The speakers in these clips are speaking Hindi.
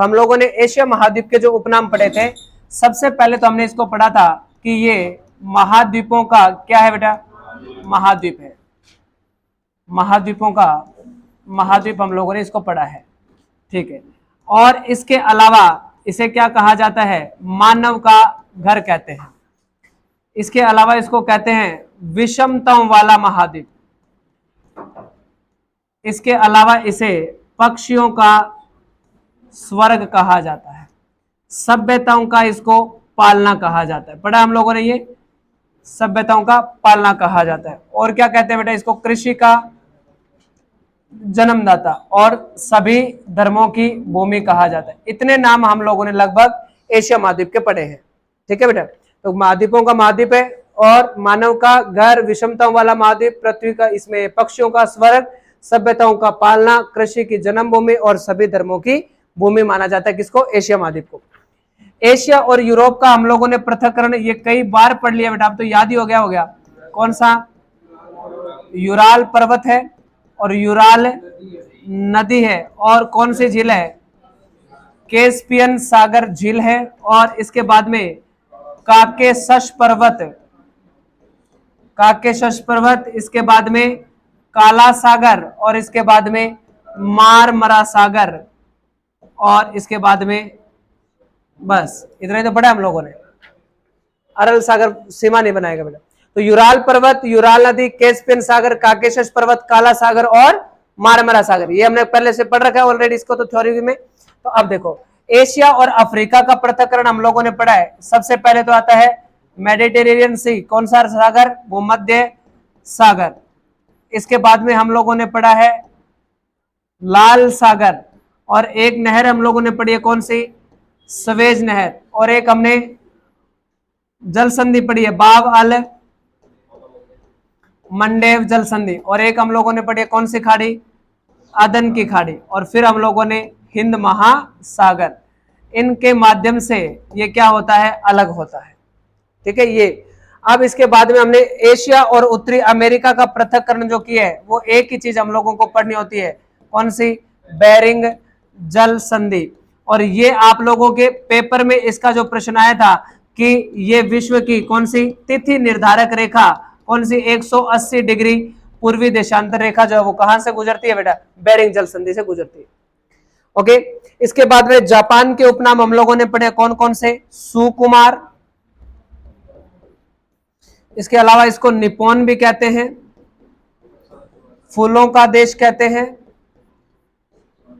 हम लोगों ने एशिया महाद्वीप के जो उपनाम पढ़े थे, सबसे पहले तो हमने इसको पढ़ा था कि ये महाद्वीपों का क्या है बेटा, महाद्वीप है। महाद्वीपों का महाद्वीप हम लोगों ने इसको पढ़ा है, ठीक है। और इसके अलावा इसे क्या कहा जाता है, मानव का घर कहते हैं। इसके अलावा इसको कहते हैं विषमताओं वाला महाद्वीप। इसके अलावा इसे पक्षियों का स्वर्ग कहा जाता है। सभ्यताओं का इसको पालना कहा जाता है। पढ़ा हम लोगों ने, ये सभ्यताओं का पालना कहा जाता है। और क्या कहते हैं बेटा, इसको कृषि का जन्मदाता और सभी धर्मों की भूमि कहा जाता है। इतने नाम हम लोगों ने लगभग एशिया महाद्वीप के पढ़े हैं, ठीक है बेटा। तो महाद्वीपों का महाद्वीप है, और मानव का घर, विषमताओं वाला महाद्वीप, पृथ्वी का, इसमें पक्षियों का स्वर्ग, सभ्यताओं का पालना, कृषि की जन्मभूमि और सभी धर्मों की भूमि माना जाता है किसको, एशिया महाद्वीप को। एशिया और यूरोप का हम लोगों ने पृथक्करण ये कई बार पढ़ लिया बेटा, अब तो याद ही हो गया। कौन सा, यूराल पर्वत है और यूराल नदी है, और कौन सी झील है, कैस्पियन सागर झील है, और इसके बाद में काकेशस पर्वत, इसके बाद में काला सागर, और इसके बाद में मारमरा सागर, और इसके बाद में बस इतना ही तो पढ़ा हम लोगों ने। अरल सागर सीमा नहीं बनाएगा बेटा। तो यूराल पर्वत, यूराल नदी, कैस्पियन सागर, काकेशस पर्वत, काला सागर और मारमरा सागर, ये हमने पहले से पढ़ रखा है ऑलरेडी इसको तो थ्योरी में। तो अब देखो, एशिया और अफ्रीका का पृथक्करण हम लोगों ने पढ़ा है। सबसे पहले तो आता है मेडिटेरेनियन सी, कौन सा सागर, भूमध्य सागर। इसके बाद में हम लोगों ने पढ़ा है लाल सागर, और एक नहर हम लोगों ने पढ़ी है कौन सी, सवेज नहर, और एक हमने जल संधि पढ़ी है बाब अल मंडेव जल संधि, और एक हम लोगों ने पढ़ी है कौन सी खाड़ी, अदन की खाड़ी, और फिर हम लोगों ने हिंद महासागर। इनके माध्यम से ये क्या होता है, अलग होता है, ठीक है ये। अब इसके बाद में हमने एशिया और उत्तरी अमेरिका का पृथक्करण जो किया है, वो एक ही चीज हम लोगों को पढ़नी होती है, कौन सी, बेरिंग जल संधि। और ये आप लोगों के पेपर में इसका जो प्रश्न आया था कि ये विश्व की कौन सी तिथि निर्धारक रेखा, कौन सी 180 डिग्री पूर्वी देशांतर रेखा जो है वो कहां से गुजरती है बेटा, बेरिंग जल संधि से गुजरती है। ओके, इसके बाद में जापान के उपनाम हम लोगों ने पढ़े कौन कौन से, सुकुमार, इसके अलावा इसको निप्पॉन भी कहते हैं, फूलों का देश कहते हैं,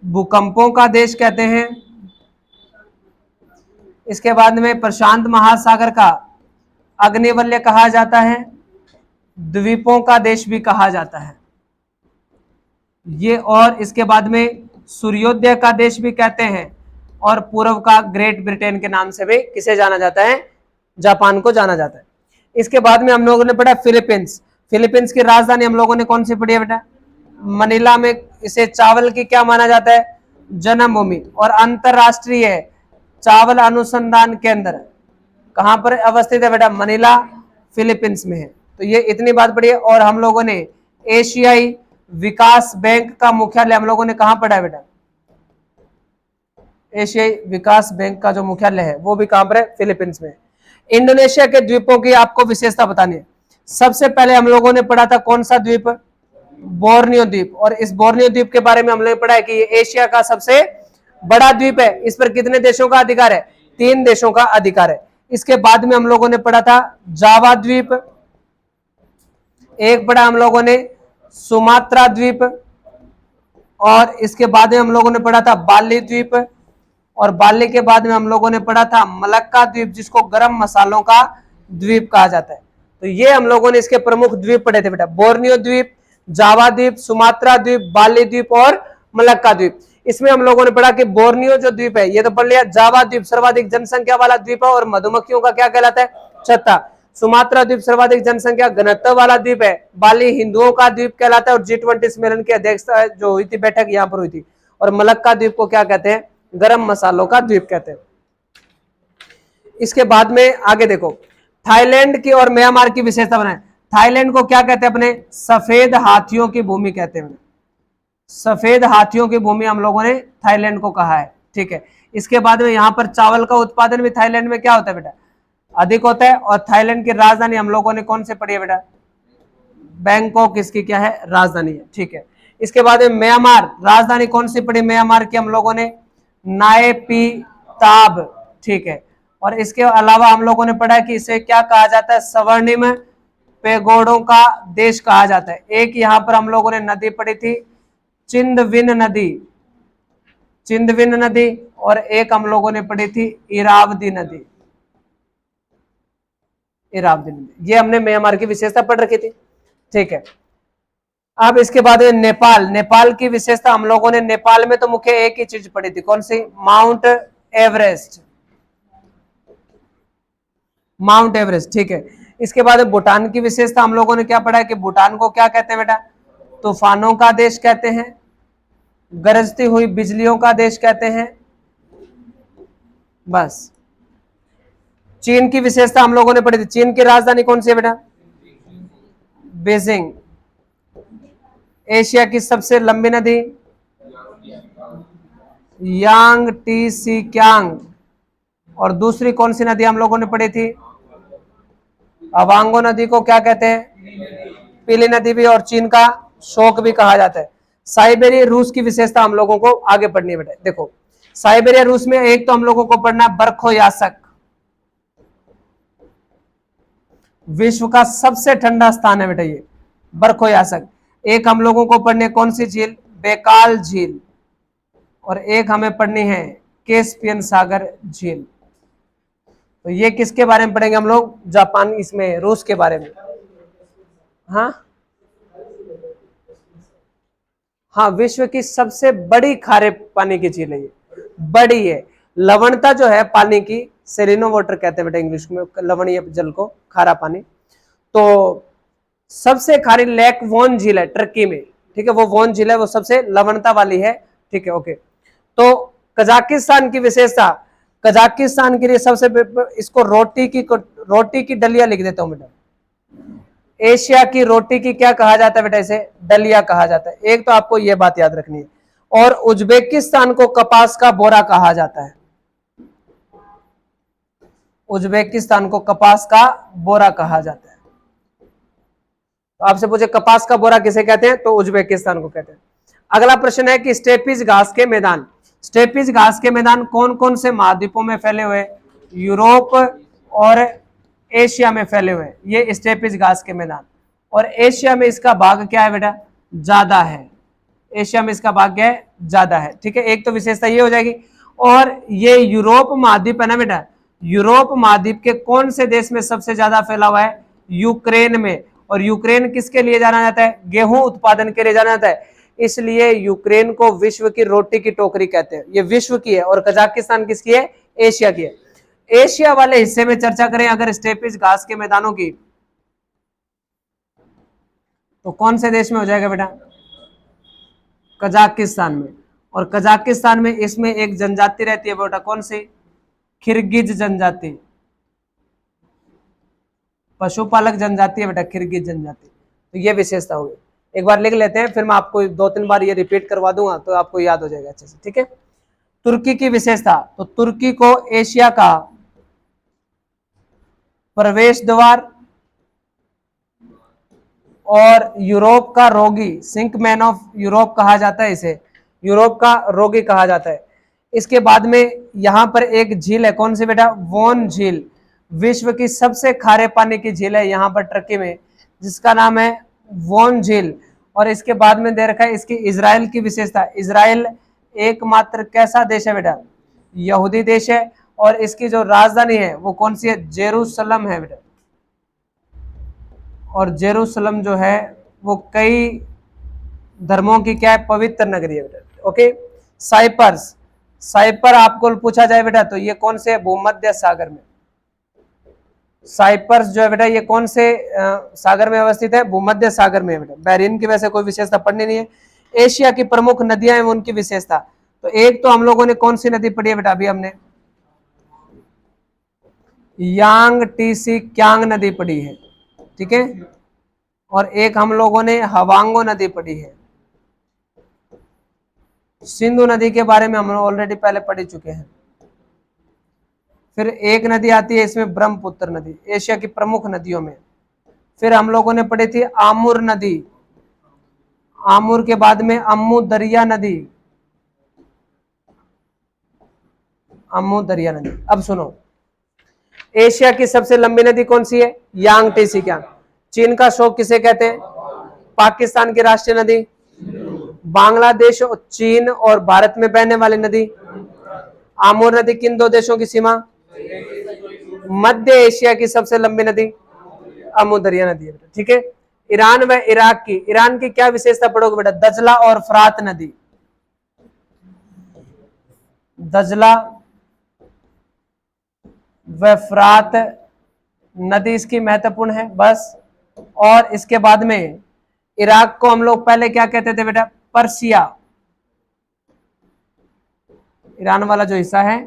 भूकंपों का देश कहते हैं। इसके बाद में प्रशांत महासागर का अग्निवलय कहा जाता है, द्वीपों का देश भी कहा जाता है ये। और इसके बाद में सूर्योदय का देश भी कहते हैं, और पूर्व का ग्रेट ब्रिटेन के नाम से भी किसे जाना जाता है, जापान को जाना जाता है। इसके बाद में हम लोगों ने पढ़ा फिलीपींस। फिलीपींस की राजधानी हम लोगों ने कौन सी पढ़ी है बेटा, मनीला में। इसे चावल की क्या माना जाता है, जन्मभूमि, और अंतरराष्ट्रीय चावल अनुसंधान केंद्र कहां पर अवस्थित है बेटा, मनीला फिलीपींस में है। तो ये इतनी बात पढ़ी है। और हम लोगों ने एशियाई विकास बैंक का मुख्यालय हम लोगों ने कहां पढ़ा है बेटा, एशियाई विकास बैंक का जो मुख्यालय है वो भी कहां पर है, फिलीपींस में। इंडोनेशिया के द्वीपों की आपको विशेषता बतानी है। सबसे पहले हम लोगों ने पढ़ा था कौन सा द्वीप, बोर्नियो द्वीप। और इस बोर्नियो द्वीप के बारे में हम लोगों ने पढ़ा है कि ये एशिया का सबसे बड़ा द्वीप है। इस पर कितने देशों का अधिकार है, 3 देशों का अधिकार है। इसके बाद में हम लोगों ने पढ़ा था जावा द्वीप, एक पढ़ा हम लोगों ने सुमात्रा द्वीप, और इसके बाद में हम लोगों ने पढ़ा था बाली द्वीप, और बाली के बाद में हम लोगों ने पढ़ा था मलक्का द्वीप, जिसको गरम मसालों का द्वीप कहा जाता है। तो ये हम लोगों ने इसके प्रमुख द्वीप पढ़े थे बेटा, बोर्नियो द्वीप, जावा द्वीप, सुमात्रा द्वीप, बाली द्वीप और मलक्का द्वीप। इसमें हम लोगों ने पढ़ा कि बोर्नियो जो द्वीप है ये तो पढ़ लिया, जावा द्वीप सर्वाधिक जनसंख्या वाला द्वीप है और मधुमक्खियों का क्या कहलाता है, छत्ता। सुमात्रा द्वीप सर्वाधिक जनसंख्या घनत्व वाला द्वीप है। बाली हिंदुओं का द्वीप कहलाता है, और G20 सम्मेलन की अध्यक्षता जो हुई थी, बैठक यहाँ पर हुई थी। और मलक्का द्वीप को क्या कहते हैं, गरम मसालों का द्वीप कहते हैं। इसके बाद में आगे देखो, थाईलैंड की और म्यांमार की विशेषता बनाए। थाईलैंड को क्या कहते हैं अपने, सफेद हाथियों की भूमि कहते हैं। सफेद हाथियों की भूमि हम लोगों ने थाईलैंड को कहा है, ठीक है। इसके बाद में यहाँ पर चावल का उत्पादन भी थाईलैंड में क्या होता है बेटा, अधिक होता है। और थाईलैंड की राजधानी हम लोगों ने कौन से पढ़ी है बेटा, बैंकॉक इसकी क्या है, राजधानी है, ठीक है। इसके बाद में म्यांमार, राजधानी कौन सी पढ़ी म्यांमार की हम लोगों ने, नायपीताब, ठीक है। और इसके अलावा हम लोगों ने पढ़ा कि इसे क्या कहा जाता है, स्वर्णिम पेगोडों का देश कहा जाता है। एक यहां पर हम लोगों ने नदी पढ़ी थी, चिंदविन नदी, चिंदविन नदी, और एक हम लोगों ने पढ़ी थी इरावदी नदी, इरावदी नदी। ये हमने म्यांमार की विशेषता पढ़ रखी थी, ठीक है। अब इसके बाद नेपाल, नेपाल की विशेषता हम लोगों ने नेपाल में तो मुख्य एक ही चीज पढ़ी थी, कौन सी, माउंट एवरेस्ट, माउंट एवरेस्ट, ठीक है। इसके बाद भूटान की विशेषता हम लोगों ने क्या पढ़ा है कि भूटान को क्या कहते हैं बेटा, तूफानों का देश कहते हैं, गरजती हुई बिजलियों का देश कहते हैं, बस। चीन की विशेषता हम लोगों ने पढ़ी थी, चीन की राजधानी कौन सी है बेटा, बीजिंग। एशिया की सबसे लंबी नदी, यांग टी सी क्यांग। और दूसरी कौन सी नदी हम लोगों ने पढ़ी थी, अवांगो नदी को क्या कहते हैं, पीली नदी भी, और चीन का शोक भी कहा जाता है। साइबेरिया रूस की विशेषता हम लोगों को आगे पढ़नी है बेटा। देखो साइबेरिया रूस में एक तो हम लोगों को पढ़ना है बर्खोयासक, विश्व का सबसे ठंडा स्थान है बेटा ये बर्खोयासक। एक हम लोगों को पढ़नी है कौन सी झील, बेकाल झील। और एक हमें पढ़नी है कैस्पियन सागर झील। तो ये किसके बारे में पढ़ेंगे हम लोग, जापान, इसमें रूस के बारे में। हाँ हाँ, विश्व की सबसे बड़ी खारे पानी की झील है ये, बड़ी है। लवणता जो है पानी की, सेलिनो वाटर कहते हैं बेटा इंग्लिश में, लवणीय जल को, खारा पानी। तो सबसे खारी लेक वोन झील है टर्की में, ठीक है, वो वोन झील है, वो सबसे लवणता वाली है, ठीक है, ओके। तो कजाकिस्तान की विशेषता, कजाकिस्तान के लिए सबसे, इसको रोटी की डलिया लिख देता हूं बेटा, एशिया की रोटी की क्या कहा जाता है बेटा, इसे डलिया कहा जाता है। एक तो आपको यह बात याद रखनी है। और उज्बेकिस्तान को कपास का बोरा कहा जाता है, उज्बेकिस्तान को कपास का बोरा कहा जाता है। तो आपसे पूछे कपास का बोरा किसे कहते हैं, तो उज्बेकिस्तान को कहते हैं। अगला प्रश्न है कि स्टेपीज घास के मैदान, स्टेपीज घास के मैदान कौन कौन से महाद्वीपों में फैले हुए, यूरोप और एशिया में फैले हुए, ये स्टेपीज घास के मैदान। और एशिया में इसका भाग क्या है बेटा, ज्यादा है, एशिया में इसका भाग क्या है, ज्यादा है, ठीक है। एक तो विशेषता ये हो जाएगी। और ये यूरोप महाद्वीप है ना बेटा, यूरोप महाद्वीप के कौन से देश में सबसे ज्यादा फैला हुआ है, यूक्रेन में। और यूक्रेन किसके लिए जाना जाता है, गेहूं उत्पादन के लिए जाना जाता है, इसलिए यूक्रेन को विश्व की रोटी की टोकरी कहते हैं। ये विश्व की है। और कजाकिस्तान किसकी है, एशिया की है। एशिया वाले हिस्से में चर्चा करें अगर स्टेपीज घास के मैदानों की, तो कौन से देश में हो जाएगा बेटा, कजाकिस्तान में। और कजाकिस्तान में इसमें एक जनजाति रहती है बेटा, कौन सी, किर्गिज जनजाति, पशुपालक जनजाति है बेटा, किर्गिज जनजाति। तो ये विशेषता होगी। एक बार लिख लेते हैं, फिर मैं आपको 2-3 बार ये रिपीट करवा दूंगा तो आपको याद हो जाएगा अच्छे से, ठीक है। तुर्की की विशेषता, तो तुर्की को एशिया का प्रवेश द्वार और यूरोप का रोगी, सिंक मैन ऑफ यूरोप कहा जाता है इसे, यूरोप का रोगी कहा जाता है। इसके बाद में यहां पर एक झील है, कौन सी बेटा, वोन झील, विश्व की सबसे खारे पानी की झील है यहां पर टर्की में, जिसका नाम है वोन झील। और इसके बाद में दे रखा है इसकी इजराइल की विशेषता, इजराइल एकमात्र कैसा देश है बेटा, यहूदी देश है। और इसकी जो राजधानी है वो कौन सी है, जेरूसलम है बेटा। और जेरूसलम जो है वो कई धर्मों की क्या है, पवित्र नगरी है बेटा, ओके। साइप्रस, साइपर आपको पूछा जाए बेटा तो ये कौन से, भूमध्य सागर में। साइप्रस जो है बेटा ये कौन से सागर में अवस्थित है, भूमध्य सागर में है बेटा। बैरिन की वैसे कोई विशेषता पढ़नी नहीं है। एशिया की प्रमुख नदियां हैं उनकी विशेषता, तो एक तो हम लोगों ने कौन सी नदी पढ़ी है बेटा, अभी हमने यांग टी सी क्यांग नदी पढ़ी है, ठीक है। और एक हम लोगों ने हवांगो नदी पढ़ी है। सिंधु नदी के बारे में हम ऑलरेडी पहले पढ़ चुके हैं। फिर एक नदी आती है इसमें ब्रह्मपुत्र नदी, एशिया की प्रमुख नदियों में। फिर हम लोगों ने पढ़ी थी आमुर नदी, आमुर के बाद में अम्मू दरिया नदी, अम्मू दरिया नदी। अब सुनो, एशिया की सबसे लंबी नदी कौन सी है? यांगटीसी क्या। चीन का शोक किसे कहते हैं? पाकिस्तान की राष्ट्रीय नदी? बांग्लादेश और चीन और भारत में बहने वाली नदी? आमूर नदी किन दो देशों की सीमा? मध्य एशिया की सबसे लंबी नदी अमू दरिया नदी है। ठीक है। ईरान व इराक की, ईरान की क्या विशेषता पढ़ोगे बेटा? दजला और फरात नदी, दजला व फरात नदी इसकी महत्वपूर्ण है बस। और इसके बाद में इराक को हम लोग पहले क्या कहते थे बेटा? पर्सिया। ईरान वाला जो हिस्सा है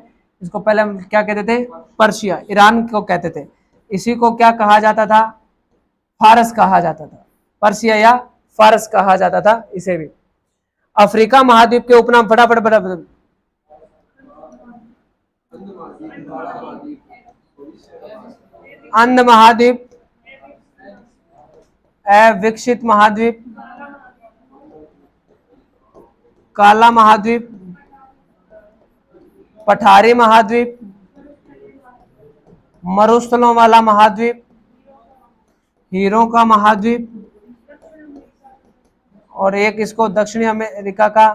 इसको पहले हम क्या कहते थे? पर्शिया, ईरान को कहते थे। इसी को क्या कहा जाता था? फारस कहा जाता था। पर्शिया या फारस कहा जाता था इसे भी। अफ्रीका महाद्वीप के उपनाम, फटाफट फटाफट। अंध महाद्वीप, अविकसित महाद्वीप, काला महाद्वीप, पठारी महाद्वीप, मरुस्थलों वाला महाद्वीप, हीरों का महाद्वीप, और एक इसको दक्षिणी अमेरिका का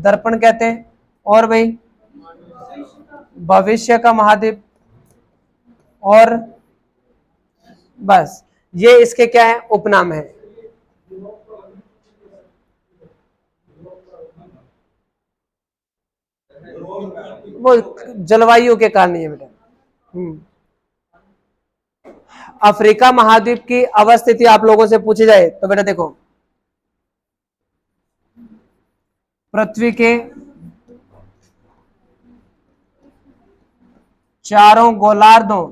दर्पण कहते हैं, और भाई भविष्य का महाद्वीप, और बस ये इसके क्या है? उपनाम है। वो जलवायु के कारण ही है बेटा। अफ्रीका महाद्वीप की अवस्थिति आप लोगों से पूछी जाए तो बेटा देखो, पृथ्वी के चारों गोलार्धों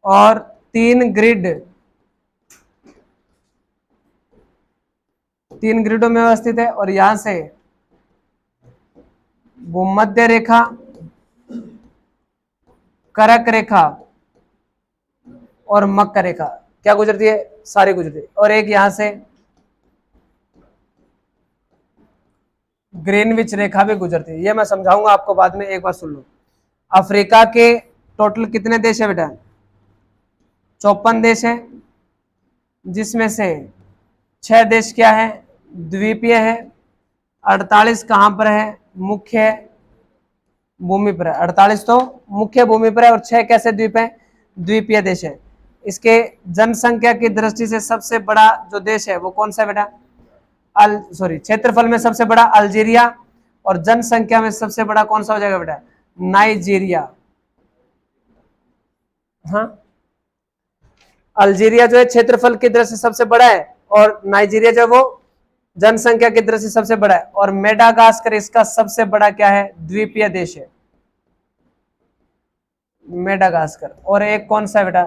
और 3 ग्रिड, 3 ग्रिडों में अवस्थित है। और यहां से भूमध्य रेखा, कर्क रेखा और मकर रेखा क्या गुजरती है? सारी गुजरती है। और एक यहां से ग्रीनविच रेखा भी गुजरती है। ये मैं समझाऊंगा आपको बाद में, एक बार सुन लो। अफ्रीका के टोटल कितने देश है बेटा? 54 देश है, जिसमें से 6 देश क्या है? द्वीपीय है। 48 कहां पर है? मुख्य भूमि पर है। 48 तो मुख्य भूमि पर है और 6 कैसे द्वीप है? द्वीपीय देश है। इसके जनसंख्या की दृष्टि से सबसे बड़ा जो देश है वो कौन सा है बेटा? क्षेत्रफल में सबसे बड़ा अल्जीरिया, और जनसंख्या में सबसे बड़ा कौन सा हो जाएगा बेटा? नाइजीरिया। हाँ, अल्जीरिया जो है क्षेत्रफल की दृष्टि से सबसे बड़ा है, और नाइजीरिया जो है वो जनसंख्या की दृष्टि से सबसे बड़ा है। और मेडागास्कर इसका सबसे बड़ा क्या है? द्वीपीय देश है मेडागास्कर। और एक कौन सा है बेटा?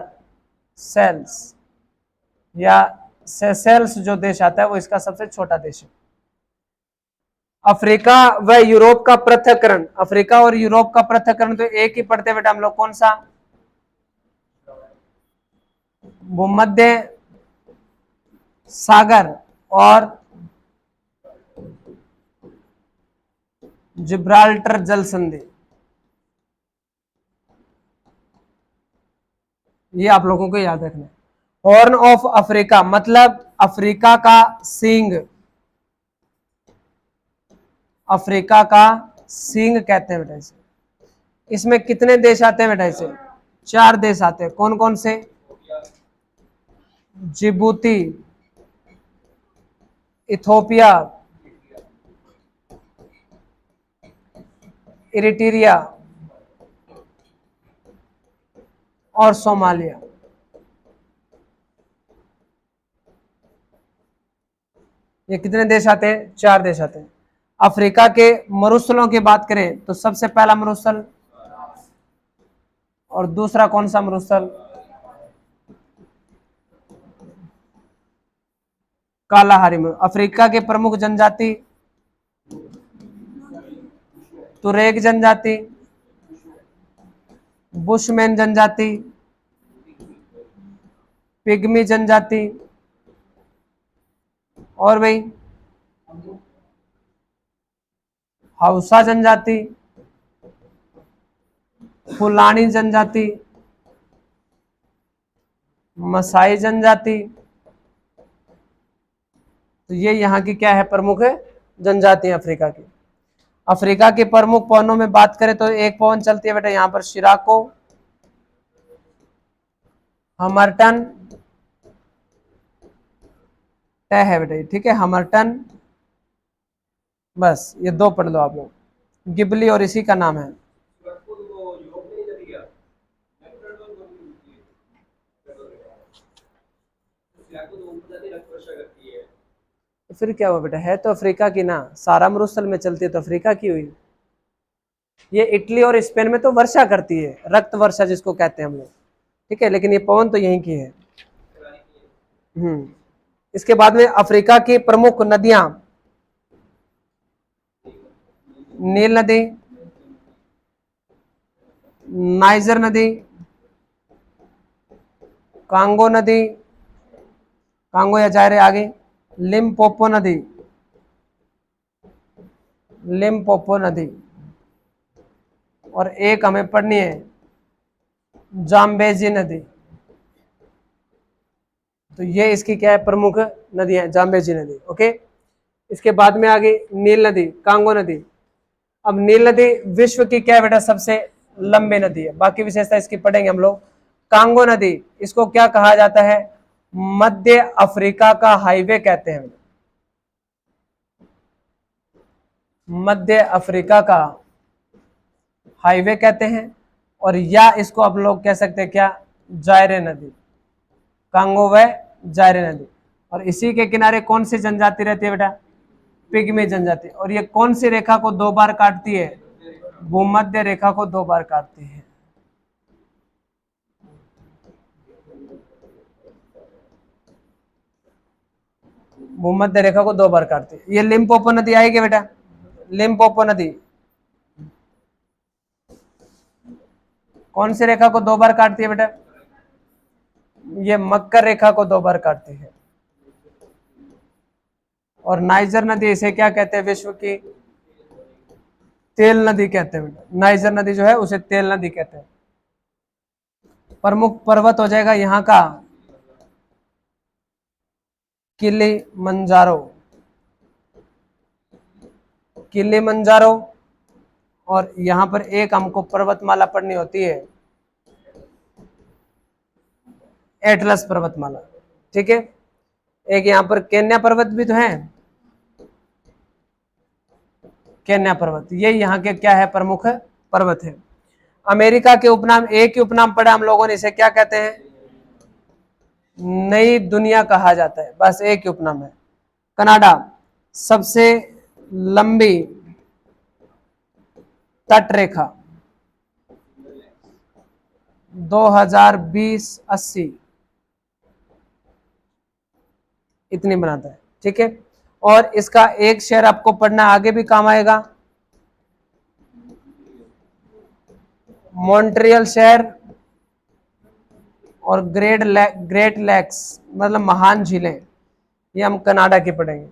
सेल्स या सेशेल्स जो देश आता है वो इसका सबसे छोटा देश है। अफ्रीका व यूरोप का पृथक्करण, अफ्रीका और यूरोप का पृथक्करण तो एक ही पढ़ते हैं बेटा हम लोग, कौन सा? भूमध्य सागर और जिब्राल्टर जल संधि, ये आप लोगों को याद रखना है। हॉर्न ऑफ अफ्रीका मतलब अफ्रीका का सींग, अफ्रीका का सींग कहते हैं बेटा इसे। इसमें कितने देश आते हैं बेटा? इसे 4 देश आते हैं। कौन कौन से? जिबूती, इथोपिया, इरिट्रिया और सोमालिया। ये कितने देश आते हैं? 4 देश आते हैं। अफ्रीका के मरुस्थलों की बात करें तो सबसे पहला मरुस्थल, और दूसरा कौन सा मरुस्थल? कालाहारी मरुस्थल। अफ्रीका के प्रमुख जनजाति तुरेग जनजाति, बुशमैन जनजाति, पिग्मी जनजाति, और भाई हौसा जनजाति, फुलानी जनजाति, मसाई जनजाति। तो ये यहाँ की क्या है, प्रमुख जनजातियां अफ्रीका की। अफ्रीका के प्रमुख पवनों में बात करें तो एक पवन चलती है बेटा यहाँ पर शिराको, हमरटन तय है बेटा, ठीक है, हमरटन। बस ये दो पढ़ लो आप लोग, गिबली और इसी का नाम है। तो फिर क्या हुआ बेटा, है तो अफ्रीका की ना, सारा मरुस्थल में चलती है तो अफ्रीका की हुई। ये इटली और स्पेन में तो वर्षा करती है, रक्त वर्षा जिसको कहते हैं हम लोग, ठीक है, लेकिन ये पवन तो यहीं की है। इसके बाद में अफ्रीका की प्रमुख नदियां, नील नदी, नाइजर नदी, कांगो नदी, कांगो या जायरे आगे, लिम्पोपो नदी, लिम्पोपो नदी, और एक हमें पढ़नी है जाम्बेजी नदी। तो ये इसकी क्या है, प्रमुख नदी है जाम्बेजी नदी। ओके, इसके बाद में आगे नील नदी, कांगो नदी। अब नील नदी विश्व की क्या है बेटा, सबसे लंबी नदी है, बाकी विशेषता इसकी पढ़ेंगे हम लोग। कांगो नदी, इसको क्या कहा जाता है, मध्य अफ्रीका का हाईवे कहते हैं, मध्य अफ्रीका का हाईवे कहते हैं। और या इसको आप लोग कह सकते हैं क्या, जायरे नदी, कांगो व जायरे नदी। और इसी के किनारे कौन सी जनजाति रहती है बेटा, पिग्मी जनजाति। और ये कौन सी रेखा को दो बार काटती है, भूमध्य रेखा को दो बार काटती है। भूमध्य रेखा को दो बार काटती है। ये लिम्पोपो नदी आएगी बेटा, लिम्पोपो नदी कौन सी रेखा को दो बार काटती है बेटा, ये मकर रेखा को दो बार काटती है। और नाइजर नदी, इसे क्या कहते हैं, विश्व की तेल नदी कहते हैं बेटा, नाइजर नदी जो है उसे तेल नदी कहते हैं। प्रमुख पर्वत हो जाएगा यहाँ का किलिमंजारो, किलिमंजारो। और यहाँ पर एक हमको पर्वतमाला पढ़नी होती है, एटलस पर्वतमाला, ठीक है। एक यहाँ पर केन्या पर्वत भी तो है, केन्या पर्वत, ये यहाँ के क्या है, प्रमुख पर्वत है। अमेरिका के उपनाम, एक ही उपनाम पढ़ा हम लोगों ने, इसे क्या कहते हैं, नई दुनिया कहा जाता है, बस एक ही उपनाम है। कनाडा, सबसे लंबी तट रेखा 2020-80 इतनी बनाता है, ठीक है। और इसका एक शहर आपको पढ़ना, आगे भी काम आएगा, मॉन्ट्रियल शहर। और ग्रेट लैक्स मतलब महान झीलें, ये हम कनाडा की पढ़ेंगे।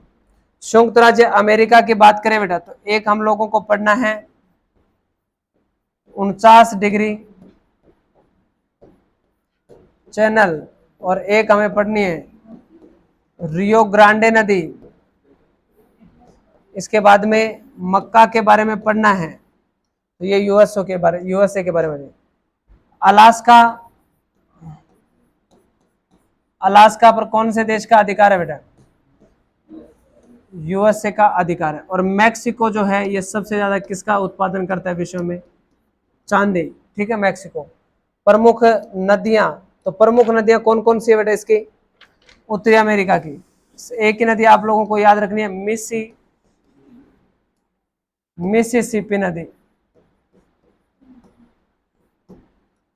संयुक्त राज्य अमेरिका की बात करें बेटा, तो एक हम लोगों को पढ़ना है 49 डिग्री चैनल, और एक हमें पढ़नी है रियो ग्रांडे नदी। इसके बाद में मक्का के बारे में पढ़ना है, तो ये यूएसए के बारे में। अलास्का, अलास्का पर कौन से देश का अधिकार है बेटा, यूएसए का अधिकार है। और मैक्सिको जो है ये सबसे ज्यादा किसका उत्पादन करता है विश्व में, चांदी, ठीक है, मैक्सिको। प्रमुख नदियां, तो प्रमुख नदियां कौन कौन सी है बेटा इसकी, उत्तरी अमेरिका की एक ही नदी आप लोगों को याद रखनी है, मिसिसिपी नदी,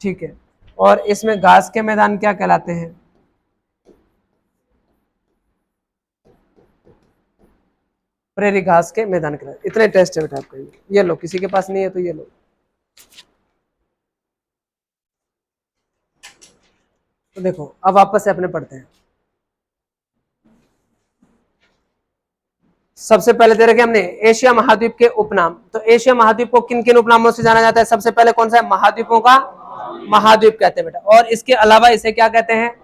ठीक है। और इसमें घास के मैदान क्या कहलाते हैं, प्रेरी घास के मैदान के किनारे। इतने टेस्ट है बेटा आपको, ये लो, किसी के पास नहीं है तो ये लो। तो देखो अब वापस से अपने पढ़ते हैं। सबसे पहले दे रखे हमने एशिया महाद्वीप के उपनाम। तो एशिया महाद्वीप को किन किन उपनामों से जाना जाता है? सबसे पहले कौन सा है? महाद्वीपों का महाद्वीप कहते हैं बेटा। और इसके अलावा इसे क्या कहते हैं?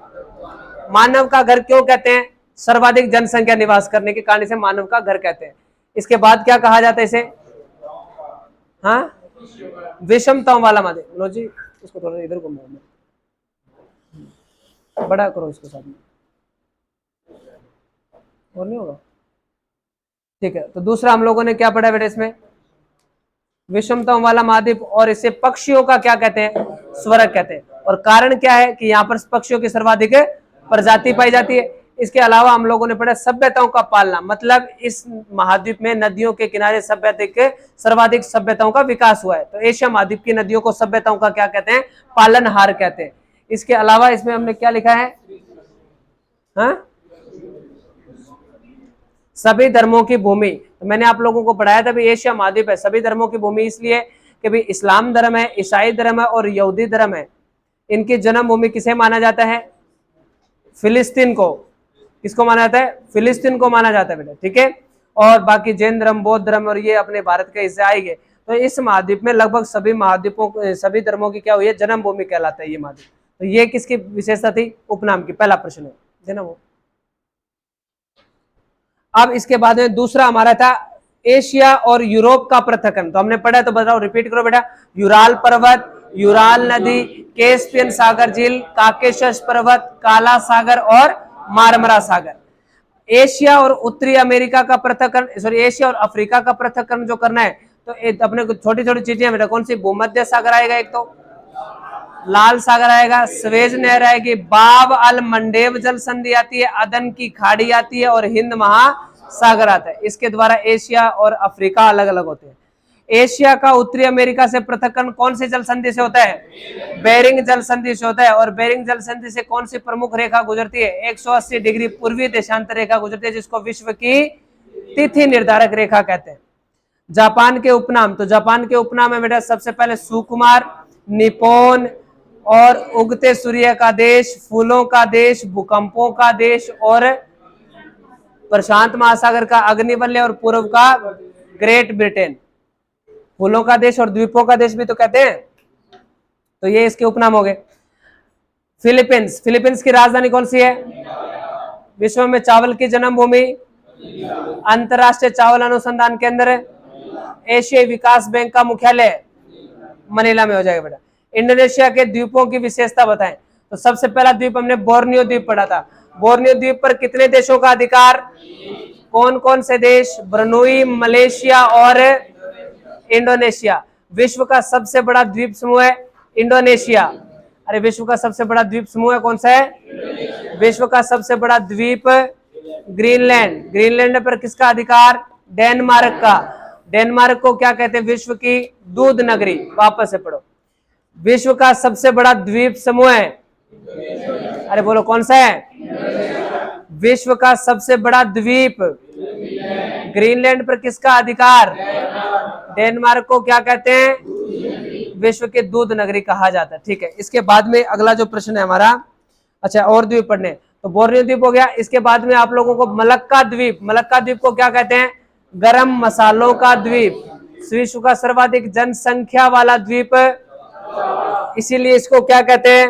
मानव का घर क्यों कहते हैं? सर्वाधिक जनसंख्या निवास करने के कारण इसे मानव का घर कहते हैं। इसके बाद क्या कहा जाता है इसे? हाँ, विषमताओं वाला महाद्वीप। लो जी, इसको थोड़ा इधर घुमाओ, बड़ा करो इसको साथ में, और नहीं होगा। ठीक है, तो दूसरा हम लोगों ने क्या पढ़ा बेटा इसमें? विषमताओं वाला महाद्वीप। और इसे पक्षियों का क्या कहते हैं? स्वर्ग कहते हैं। और कारण क्या है कि यहाँ पर पक्षियों की सर्वाधिक प्रजाति पाई जाती है। इसके अलावा हम लोगों ने पढ़ा सभ्यताओं का पालना, मतलब इस महाद्वीप में नदियों के किनारे सर्वाधिक सभ्यताओं का विकास हुआ है। तो एशिया महाद्वीप की नदियों को सभ्यताओं का क्या कहते हैं? पालनहार कहते हैं। इसके अलावा इसमें हमने क्या लिखा है? हाँ, सभी धर्मों की भूमि। तो मैंने आप लोगों को पढ़ाया था भी एशिया महाद्वीप है सभी धर्मों की भूमि, इसलिए कि भी इस्लाम धर्म है, ईसाई धर्म है और यहूदी धर्म है। इनकी जन्म भूमि किसे माना जाता है? फिलिस्तीन को। किसको माना जाता है? फिलिस्तीन को माना जाता है बेटा, ठीक है। और बाकी जैन धर्म, बौद्ध धर्म और ये अपने भारत के हिस्से आएंगे। तो इस महाद्वीप में लगभग सभी धर्मों की क्या हुई है? जन्म भूमि कहलाता है ये महाद्वीप। तो ये किसकी विशेषता थी? उपनाम की। पहला प्रश्न है ना वो। अब इसके बाद में दूसरा हमारा था एशिया और यूरोप का पृथक्करण। तो हमने पढ़ा, तो बताओ, रिपीट करो बेटा। यूराल पर्वत, यूराल नदी, कैस्पियन सागर झील, काकेशस पर्वत, काला सागर और मारमरा सागर। एशिया और उत्तरी अमेरिका का पृथक्करण, सॉरी एशिया और अफ्रीका का पृथक्करण जो करना है, तो अपने को छोटी छोटी चीजें बेटा। कौन सी? भूमध्य सागर आएगा, एक तो लाल सागर आएगा, स्वेज नहर आएगी, बाब अल मंडेव जल संधि आती है, अदन की खाड़ी आती है और हिंद महासागर आता है। इसके द्वारा एशिया और अफ्रीका अलग अलग होते हैं। एशिया का उत्तरी अमेरिका से पृथक्करण कौन से जल संधि से होता है? बेरिंग जल संधि से होता है। और बेरिंग जल संधि से कौन सी प्रमुख रेखा गुजरती है? 180 डिग्री पूर्वी देशांतर रेखा गुजरती है, जिसको विश्व की तिथि निर्धारक रेखा कहते हैं। जापान के उपनाम। तो जापान के उपनाम है बेटा सबसे पहले सुकुमार, निपोन और उगते सूर्य का देश, फूलों का देश, भूकंपों का देश और प्रशांत महासागर का अग्निवलय और पूर्व का ग्रेट ब्रिटेन। फूलों का देश और द्वीपों का देश भी तो कहते हैं। तो ये इसके उपनाम हो गए। फिलीपींस। फिलीपींस की राजधानी कौन सी है? विश्व में चावल की जन्मभूमि, अंतरराष्ट्रीय चावल अनुसंधान केंद्र, एशियाई विकास बैंक का मुख्यालय मनीला में हो जाएगा बेटा। इंडोनेशिया के द्वीपों की विशेषता बताएं। तो सबसे पहला द्वीप हमने बोर्नियो द्वीप पढ़ा था। बोर्नियो द्वीप पर कितने देशों का अधिकार? कौन कौन से देश? ब्रुनई, मलेशिया और इंडोनेशिया। विश्व का सबसे बड़ा द्वीप समूह है इंडोनेशिया। अरे विश्व का सबसे बड़ा द्वीप समूह है कौन सा है? विश्व का सबसे बड़ा द्वीप ग्रीनलैंड। ग्रीनलैंड पर किसका अधिकार? डेनमार्क का। डेनमार्क को क्या कहते हैं? विश्व की दूध नगरी। वापस से पढ़ो। विश्व का सबसे बड़ा द्वीप समूह है, अरे बोलो कौन सा है? विश्व का सबसे बड़ा द्वीप ग्रीनलैंड पर किसका अधिकार? डेनमार्क को क्या कहते हैं? विश्व के दूध नगरी कहा जाता है। ठीक है, इसके बाद में अगला जो प्रश्न है हमारा, अच्छा और द्वीप पढ़ने। तो बोर्नियो द्वीप हो गया। इसके बाद में आप लोगों को मलक्का द्वीप। मलक्का द्वीप को क्या कहते हैं? गरम मसालों का द्वीप। विश्व का सर्वाधिक जनसंख्या वाला द्वीप, इसीलिए इसको क्या कहते हैं?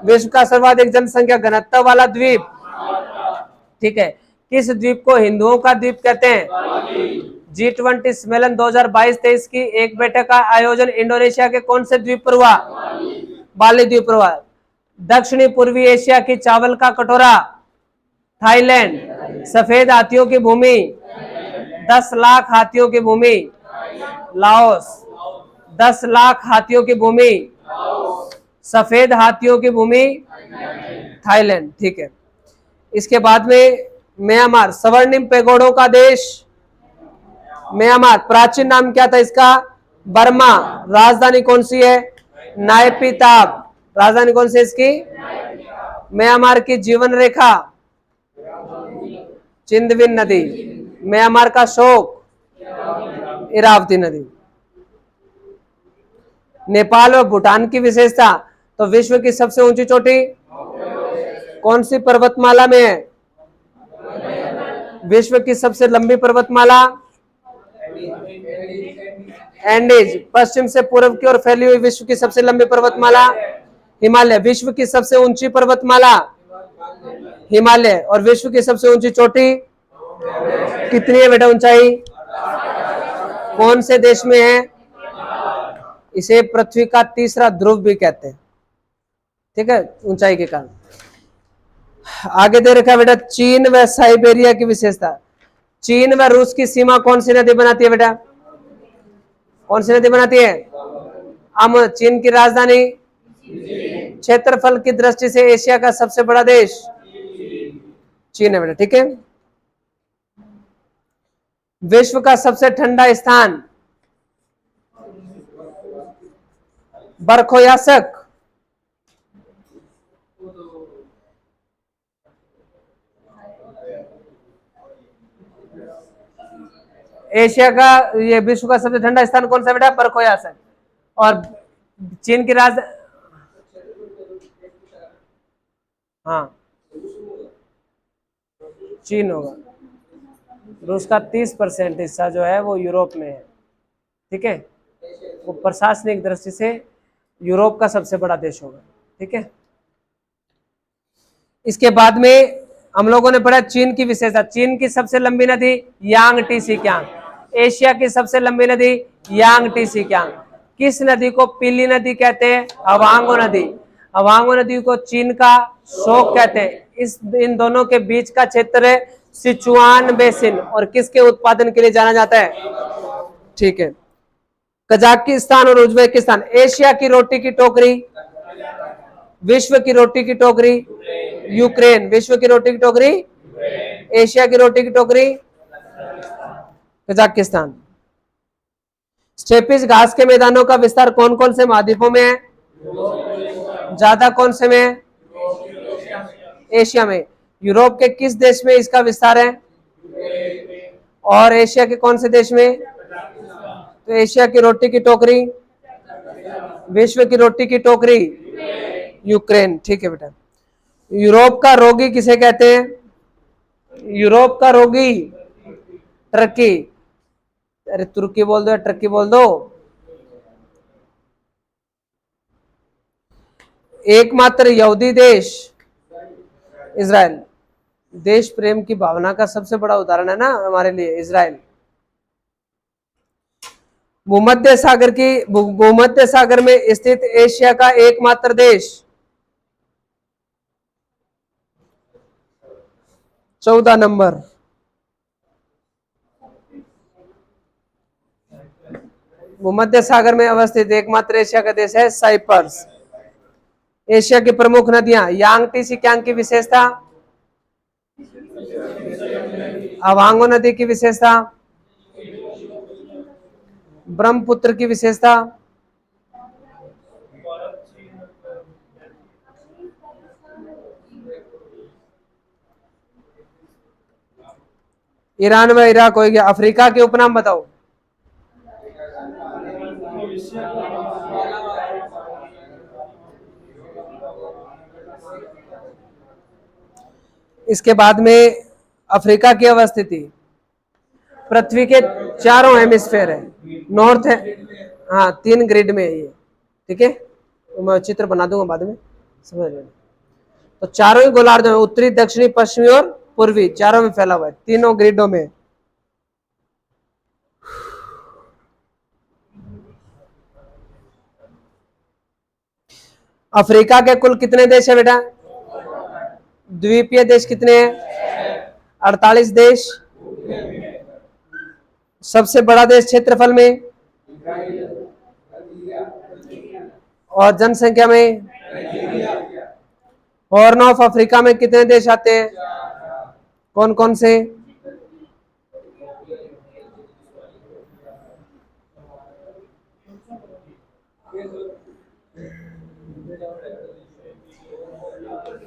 विश्व का सर्वाधिक जनसंख्या घनत्व वाला द्वीप। ठीक है, किस द्वीप को हिंदुओं का द्वीप कहते हैं? G20 सम्मेलन 2022-23 की एक बैठक का आयोजन इंडोनेशिया के कौन से द्वीप पर हुआ? बाली द्वीप पर हुआ। दक्षिणी पूर्वी एशिया की चावल का कटोरा, थाईलैंड। सफेद हाथियों की भूमि, 10 लाख हाथियों की भूमि, लाओस। 10 लाख हाथियों की भूमि, सफेद हाथियों की भूमि, थाईलैंड। ठीक है, इसके बाद में म्यांमार। स्वर्णिम पैगोडों का देश म्यांमार। प्राचीन नाम क्या था इसका? बर्मा। राजधानी कौन सी है? नायपीताब। राजधानी कौन सी है इसकी? म्यांमार की जीवन रेखा चिंदविन नदी। म्यांमार का शोक, इरावती नदी। नेपाल और भूटान की विशेषता, तो विश्व की सबसे ऊंची चोटी कौन सी पर्वतमाला में है? विश्व की सबसे लंबी पर्वतमाला एंडीज। पश्चिम से पूर्व की ओर फैली हुई विश्व की सबसे लंबी पर्वतमाला हिमालय। विश्व की सबसे ऊंची पर्वतमाला हिमालय। और विश्व की सबसे ऊंची चोटी कितनी है बेटा ऊंचाई? कौन से देश में है? इसे पृथ्वी का तीसरा ध्रुव भी कहते हैं, ठीक है, ऊंचाई के कारण। आगे दे रखा है बेटा चीन व साइबेरिया की विशेषता। चीन व रूस की सीमा कौन सी नदी बनाती है बेटा? कौन सी नदी बनाती है? चीन की राजधानी? क्षेत्रफल की दृष्टि से एशिया का सबसे बड़ा देश चीन है बेटा, ठीक है। विश्व का सबसे ठंडा स्थान बरखोयासक। एशिया का ये विश्व का सबसे ठंडा स्थान कौन सा बेटा? बरखोयासक। और चीन की राजधानी, हाँ चीन होगा। रूस का 30% हिस्सा जो है वो यूरोप में है, ठीक है। वो प्रशासनिक दृष्टि से यूरोप का सबसे बड़ा देश होगा, ठीक है। इसके बाद में हम लोगों ने पढ़ा चीन की विशेषता। चीन की सबसे लंबी नदी यांगटीसी क्यांग। एशिया की सबसे लंबी नदी यांगटीसी क्यांग। किस नदी को पीली नदी कहते हैं? हवांगो नदी। हवांगो नदी को चीन का शोक कहते हैं। इन दोनों के बीच का क्षेत्र है सिचुआन बेसिन, और किसके उत्पादन के लिए जाना जाता है? ठीक है। कजाकिस्तान और उज्बेकिस्तान। एशिया की रोटी की टोकरी, विश्व की रोटी की टोकरी यूक्रेन। विश्व की रोटी की टोकरी एशिया की रोटी की टोकरी कजाकिस्तान। स्टेपिस घास के मैदानों का विस्तार कौन कौन से महाद्वीपों में है? ज्यादा कौन से में है? एशिया में। यूरोप के किस देश में इसका विस्तार है? और एशिया के कौन से देश में? तो एशिया की रोटी की टोकरी, विश्व की रोटी की टोकरी यूक्रेन, ठीक है बेटा। यूरोप का रोगी किसे कहते हैं? यूरोप का रोगी टर्की। अरे तुर्की बोल दो या टर्की बोल दो। एकमात्र यहूदी देश इजराइल। देश प्रेम की भावना का सबसे बड़ा उदाहरण है ना हमारे लिए इजराइल। भूमध्य सागर में स्थित एशिया का एकमात्र देश 14 नंबर। भूमध्य सागर में अवस्थित एकमात्र एशिया का देश है साइप्रस। एशिया की प्रमुख नदियां यांगटीसी क्यांग की विशेषता, अवांगो नदी की विशेषता, ब्रह्मपुत्र की विशेषता, ईरान व इराक हो गया। अफ्रीका के उपनाम बताओ। इसके बाद में अफ्रीका की अवस्थिति पृथ्वी के चारों हेमिस्फेयर है, नॉर्थ है, हाँ 3 ग्रिड में है ये, ठीक है। तो मैं चित्र बना दूंगा बाद में, समझ लेना। तो चारों ही गोलार्ध में, उत्तरी दक्षिणी पश्चिमी और पूर्वी, चारों में फैला हुआ है, तीनों ग्रिडों में। अफ्रीका के कुल कितने देश है बेटा? द्वीपीय देश कितने हैं? 48 देश। सबसे बड़ा देश क्षेत्रफल में और जनसंख्या में? हॉर्न ऑफ अफ्रीका में कितने देश आते हैं? कौन कौन से?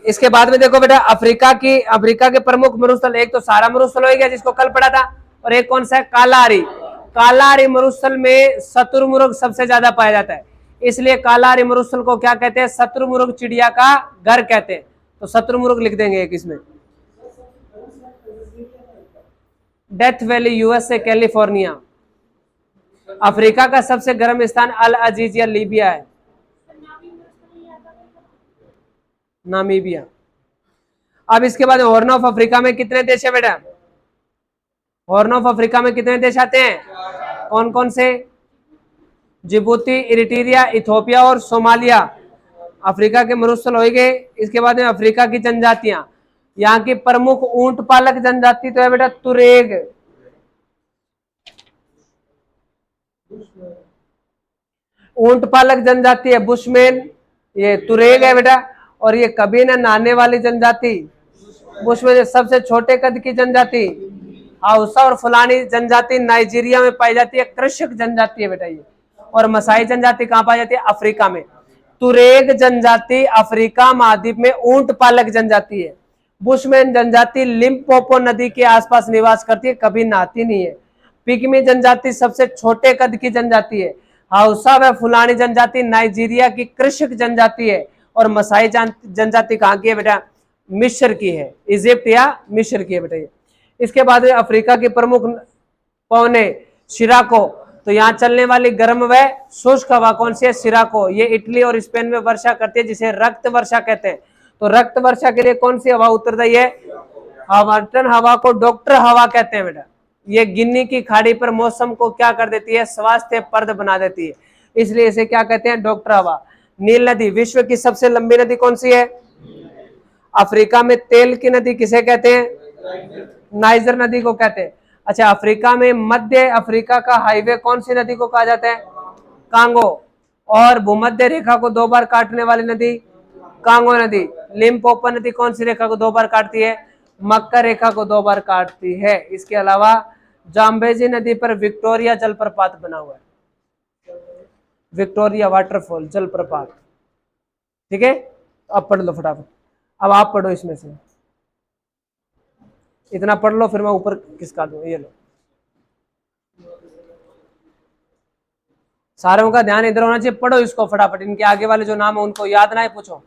इसके बाद में देखो बेटा अफ्रीका के प्रमुख मरुस्थल, एक तो सहारा मरुस्थल हो गया जिसको कल पढ़ा था, और एक कौन सा है, कालाहारी। कालाहारी मरुस्थल में शत्रुमुर्ग सबसे ज्यादा पाया जाता है, इसलिए कालाहारी मरुस्थल को क्या कहते हैं, शत्रुमुर्ग चिड़िया का घर कहते हैं। तो शत्रुमुर्ग लिख देंगे एक इसमें। Death valley USA California. Africa का सबसे गर्म स्थान अल अजीज या लीबिया है, नामीबिया। अब इसके बाद हॉर्न ऑफ अफ्रीका में कितने देश है बेटा, हॉर्न ऑफ अफ्रीका में कितने देश आते हैं, कौन कौन से, जिबूती, इरिट्रिया, इथोपिया और सोमालिया। अफ्रीका के मरुस्थल हो गए। इसके बाद में अफ्रीका की जनजातियां, यहाँ की प्रमुख ऊंट पालक जनजाति तो है बेटा तुरेग। ऊंट पालक जनजाति है बुशमैन, ये तुरेग है बेटा। और ये कभी ना नहाने वाली जनजाति बुशमैन। सबसे छोटे कद की जनजाति हाउसा और फुलानी जनजाति नाइजीरिया में पाई जाती है, कृषक जनजाति है बेटा ये। और मसाई जनजाति कहां पाई जाती है, अफ्रीका में। तुरेग जनजाति अफ्रीका महाद्वीप में ऊंट पालक जनजाति है। बुशमैन जनजाति लिम्पोपो नदी के आसपास निवास करती है, कभी नहाती नहीं है। पिग्मी जनजाति सबसे छोटे कद की जनजाति है। हाउसा व फुलानी जनजाति नाइजीरिया की कृषक जनजाति है। और मसाई जनजाति कहाँ की है बेटा, मिस्र की है, इजिप्ट या मिस्र की है बेटा ये। इसके बाद अफ्रीका की प्रमुख पवने शिराको, तो यहाँ चलने वाली गर्म व शुष्क हवा कौन सी है, शिराको। ये इटली और स्पेन में वर्षा करती है, जिसे रक्त वर्षा कहते हैं। तो रक्त वर्षा के लिए कौन सी हवा उत्तरदायी है, हवाटन हवा को डॉक्टर हवा कहते हैं बेटा। ये गिन्नी की खाड़ी पर मौसम को क्या कर देती है, स्वास्थ्य पर्द बना देती है, इसलिए इसे क्या कहते हैं, डॉक्टर हवा। नील नदी विश्व की सबसे लंबी नदी कौन सी है, अफ्रीका में तेल की नदी किसे कहते हैं, नाइजर नदी को कहते हैं। अच्छा, अफ्रीका में मध्य अफ्रीका का हाईवे कौन सी नदी को कहा जाता है, कांगो। और भूमध्य रेखा को 2 बार काटने वाली नदी कांगो नदी। लिम्पोपो नदी कौन सी रेखा को 2 बार काटती है, मक्का रेखा को 2 बार काटती है। इसके अलावा जाम्बेजी नदी पर विक्टोरिया जलप्रपात बना हुआ है, विक्टोरिया वाटरफॉल जलप्रपात। ठीक है, अब पढ़ लो फटाफट। अब आप पढ़ो इसमें से, इतना पढ़ लो फिर मैं ऊपर किसका दूं। ये लो, सारों का ध्यान इधर होना चाहिए, पढ़ो इसको फटाफट। इनके आगे वाले जो नाम है उनको याद ना है, पूछो।